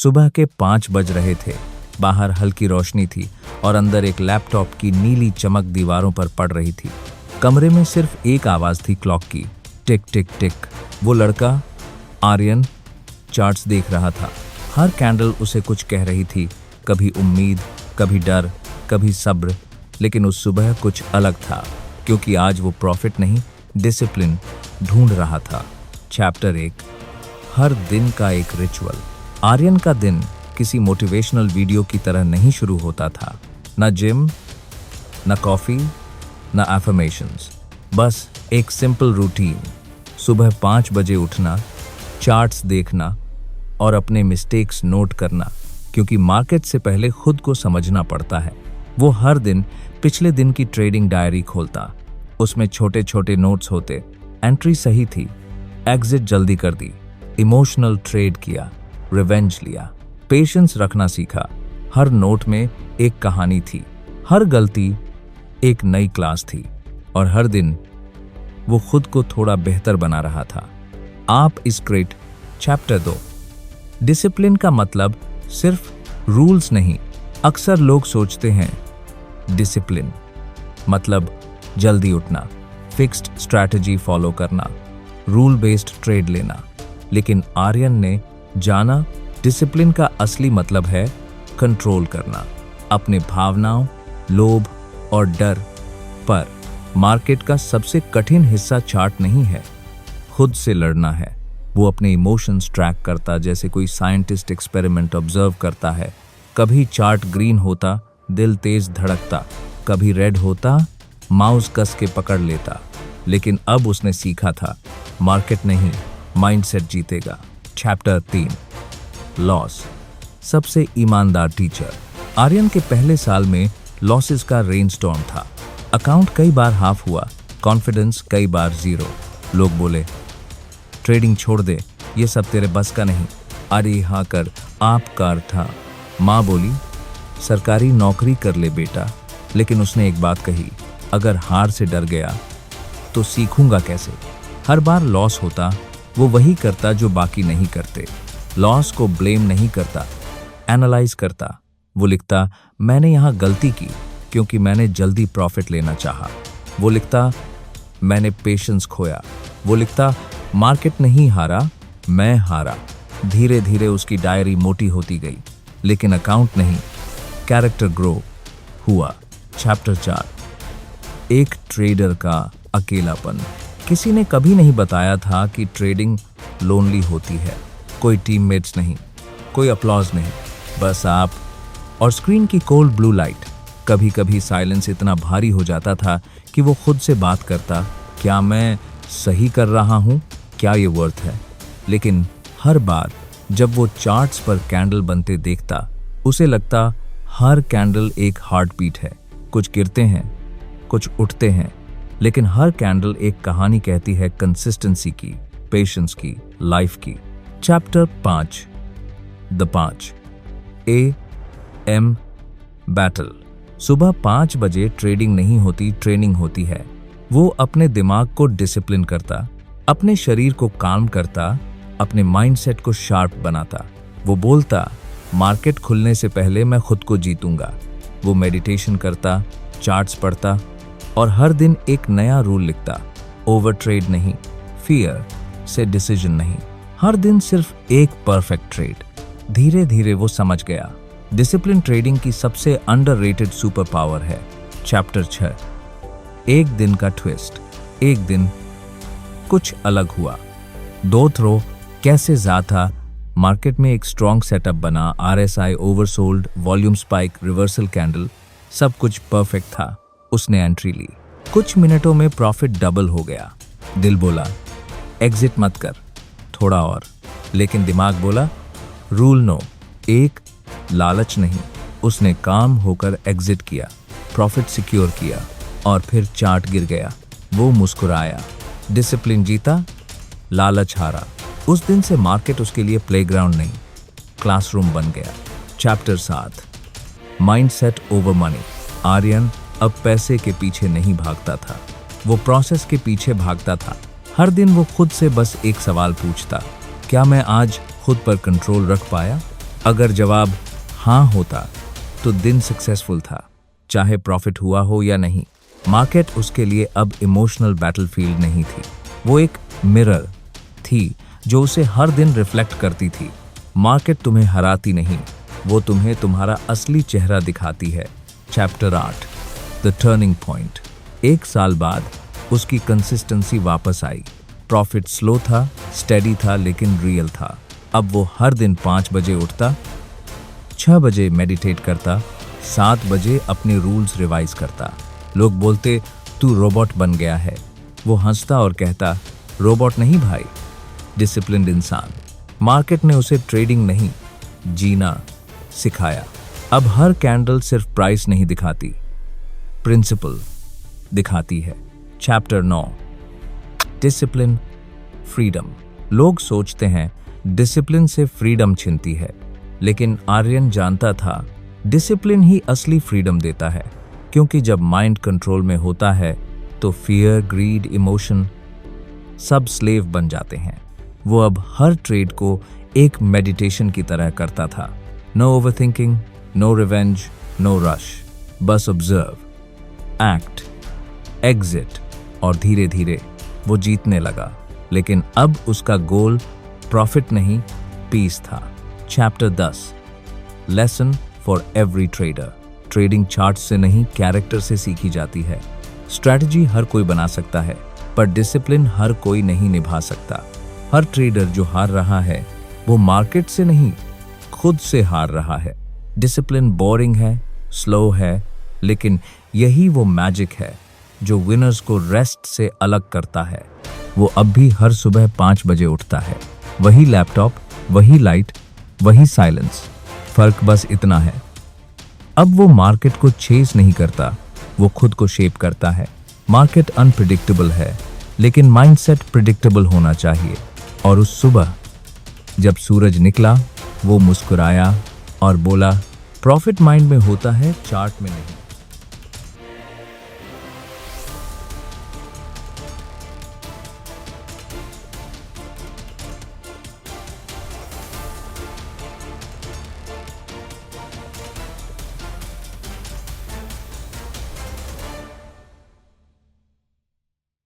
सुबह के 5 बज रहे थे। बाहर हल्की रोशनी थी और अंदर एक लैपटॉप की नीली चमक दीवारों पर पड़ रही थी। कमरे में सिर्फ एक आवाज थी, क्लॉक की, टिक टिक टिक। वो लड़का आर्यन चार्ट्स देख रहा था। हर कैंडल उसे कुछ कह रही थी, कभी उम्मीद, कभी डर, कभी सब्र। लेकिन उस सुबह कुछ अलग था, क्योंकि आज वो प्रॉफिट नहीं, डिसिप्लिन ढूंढ रहा था। चैप्टर 1, हर दिन का एक रिचुअल। आर्यन का दिन किसी मोटिवेशनल वीडियो की तरह नहीं शुरू होता था। न जिम, न कॉफी, न एफर्मेशंस, बस एक सिंपल रूटीन। सुबह 5 बजे उठना, चार्ट्स देखना और अपने मिस्टेक्स नोट करना, क्योंकि मार्केट से पहले खुद को समझना पड़ता है। वो हर दिन पिछले दिन की ट्रेडिंग डायरी खोलता। उसमें छोटे छोटे नोट्स होते। एंट्री सही थी, एग्जिट जल्दी कर दी, इमोशनल ट्रेड किया, रिवेंज लिया, पेशेंस रखना सीखा। हर नोट में एक कहानी थी, हर गलती एक नई क्लास थी, और हर दिन वो खुद को थोड़ा बेहतर बना रहा था। आप इस ग्रेट चैप्टर 2, डिसिप्लिन का मतलब सिर्फ रूल्स नहीं। अक्सर लोग सोचते हैं डिसिप्लिन मतलब जल्दी उठना, फिक्स्ड स्ट्रैटेजी फॉलो करना, रूल बेस्ड ट्रेड लेना। लेकिन आर्यन ने जाना डिसिप्लिन का असली मतलब है कंट्रोल करना अपने भावनाओं, लोभ और डर पर। मार्केट का सबसे कठिन हिस्सा चार्ट नहीं है, खुद से लड़ना है। वो अपने इमोशंस ट्रैक करता, जैसे कोई साइंटिस्ट एक्सपेरिमेंट ऑब्जर्व करता है। कभी चार्ट ग्रीन होता, दिल तेज धड़कता, कभी रेड होता, माउस कस के पकड़ लेता। लेकिन अब उसने सीखा था, मार्केट नहीं, माइंडसेट जीतेगा। चैप्टर 3, लॉस, सबसे ईमानदार टीचर। आर्यन के पहले साल में लॉसेस का रेनस्टॉर्म था। अकाउंट कई बार हाफ हुआ, कॉन्फिडेंस कई बार 0। लोग बोले ट्रेडिंग छोड़ दे, ये सब तेरे बस का नहीं। अरे हाँ कर, आप कार था। माँ बोली सरकारी नौकरी कर ले बेटा। लेकिन उसने एक बात कही, अगर हार से डर गया तो सीखूंगा कैसे। हर बार लॉस होता, वो वही करता जो बाकी नहीं करते। लॉस को ब्लेम नहीं करता, एनालाइज करता। वो लिखता मैंने यहाँ गलती की क्योंकि मैंने जल्दी प्रॉफिट लेना चाहा। वो लिखता मैंने पेशेंस खोया। वो लिखता मार्केट नहीं हारा, मैं हारा। धीरे धीरे उसकी डायरी मोटी होती गई, लेकिन अकाउंट नहीं, कैरेक्टर ग्रो हुआ। चैप्टर 4, एक ट्रेडर का अकेलापन। किसी ने कभी नहीं बताया था कि ट्रेडिंग लोनली होती है। कोई टीममेट्स नहीं, कोई अपलॉज नहीं, बस आप और स्क्रीन की कोल्ड ब्लू लाइट। कभी कभी साइलेंस इतना भारी हो जाता था कि वो खुद से बात करता, क्या मैं सही कर रहा हूँ, क्या ये वर्थ है। लेकिन हर बार जब वो चार्ट्स पर कैंडल बनते देखता, उसे लगता हर कैंडल एक हार्ट बीट है। कुछ गिरते हैं, कुछ उठते हैं, लेकिन हर कैंडल एक कहानी कहती है, कंसिस्टेंसी की, पेशेंस की, लाइफ की। Chapter 5, the 5 AM battle. सुबह 5 बजे ट्रेडिंग नहीं होती, ट्रेनिंग होती है। वो अपने दिमाग को डिसिप्लिन करता, अपने शरीर को काम करता, अपने माइंडसेट को शार्प बनाता। वो बोलता मार्केट खुलने से पहले मैं खुद को जीतूंगा। वो मेडिटेशन करता, चार्ट्स पढ़ता और हर दिन एक नया रूल लिखता। ओवर ट्रेड नहीं, फियर से डिसीजन नहीं, हर दिन सिर्फ एक परफेक्ट ट्रेड। धीरे धीरे वो समझ गया, डिसिप्लिन ट्रेडिंग की सबसे अंडररेटेड सुपर पावर है। चैप्टर 6, एक दिन का ट्विस्ट। एक दिन कुछ अलग हुआ। 2 थ्रो कैसे था। मार्केट में एक स्ट्रॉन्ग सेटअप बना, RSI oversold, volume spike, reversal candle, सब कुछ परफेक्ट था। उसने एंट्री ली, कुछ मिनटों में प्रॉफिट डबल हो गया। दिल बोला एग्जिट मत कर, थोड़ा और। लेकिन दिमाग बोला रूल नो, एक लालच नहीं। उसने काम होकर एग्जिट किया, प्रॉफिट सिक्योर किया और फिर चार्ट गिर गया। वो मुस्कुराया, डिसिप्लिन जीता, लालच हारा। उस दिन से मार्केट उसके लिए प्लेग्राउंड नहीं, क्लासरूम बन गया। Chapter 7, mindset over money. Aryan अब पैसे के पीछे नहीं भागता था, वो प्रोसेस के पीछे भागता था। हर दिन वो खुद से बस एक सवाल पूछता, क्या मैं आज खुद पर कंट्रोल रख पाया? अगर जवाब हाँ होता तो दिन सक्सेसफुल था, चाहे प्रॉफिट हुआ हो या नहीं। मार्केट उसके लिए अब इमोशनल बैटलफील्ड नहीं थी, वो एक मिरर थी जो उसे हर दिन रिफ्लेक्ट करती थी। मार्केट तुम्हें हराती नहीं, वो तुम्हें तुम्हारा असली चेहरा दिखाती है। Chapter 8, the turning point. 1 साल बाद उसकी कंसिस्टेंसी वापस आई। प्रॉफिट स्लो था, स्टेडी था, लेकिन रियल था। अब वो हर दिन 5 बजे उठता, 6 बजे मेडिटेट करता, 7 बजे अपने रूल्स रिवाइज करता। लोग बोलते तू रोबोट बन गया है। वो हंसता और कहता रोबोट नहीं भाई, डिसिप्लिन्ड इंसान। मार्केट ने उसे ट्रेडिंग नहीं, जीना सिखाया। अब हर कैंडल सिर्फ प्राइस नहीं दिखाती, प्रिंसिपल दिखाती है। Chapter 9, discipline, freedom. लोग सोचते हैं डिसिप्लिन से फ्रीडम छिनती है, लेकिन आर्यन जानता था डिसिप्लिन ही असली फ्रीडम देता है। क्योंकि जब माइंड कंट्रोल में होता है तो फियर, ग्रीड, इमोशन सब स्लेव बन जाते हैं। वो अब हर ट्रेड को एक मेडिटेशन की तरह करता था। No overthinking, no revenge, no rush, बस ऑब्जर्व, एक्ट, एग्जिट। और धीरे धीरे वो जीतने लगा। लेकिन अब उसका गोल प्रॉफिट नहीं, पीस था। Chapter 10, lesson for every trader. Trading chart से नहीं, कैरेक्टर से सीखी जाती है। स्ट्रैटेजी हर कोई बना सकता है, पर डिसिप्लिन हर कोई नहीं निभा सकता। हर ट्रेडर जो हार रहा है वो मार्केट से नहीं, खुद से हार रहा है। डिसिप्लिन बोरिंग है, स्लो है, लेकिन यही वो मैजिक है जो विनर्स को रेस्ट से अलग करता है। वो अब भी हर सुबह 5 बजे उठता है। वही लैपटॉप, वही लाइट, वही साइलेंस। फर्क बस इतना है, अब वो मार्केट को चेस नहीं करता, वो खुद को शेप करता है। मार्केट अनप्रिडिक्टेबल है, लेकिन माइंडसेट प्रिडिक्टेबल होना चाहिए। और उस सुबह जब सूरज निकला, वो मुस्कुराया और बोला प्रॉफिट माइंड में होता है, चार्ट में नहीं।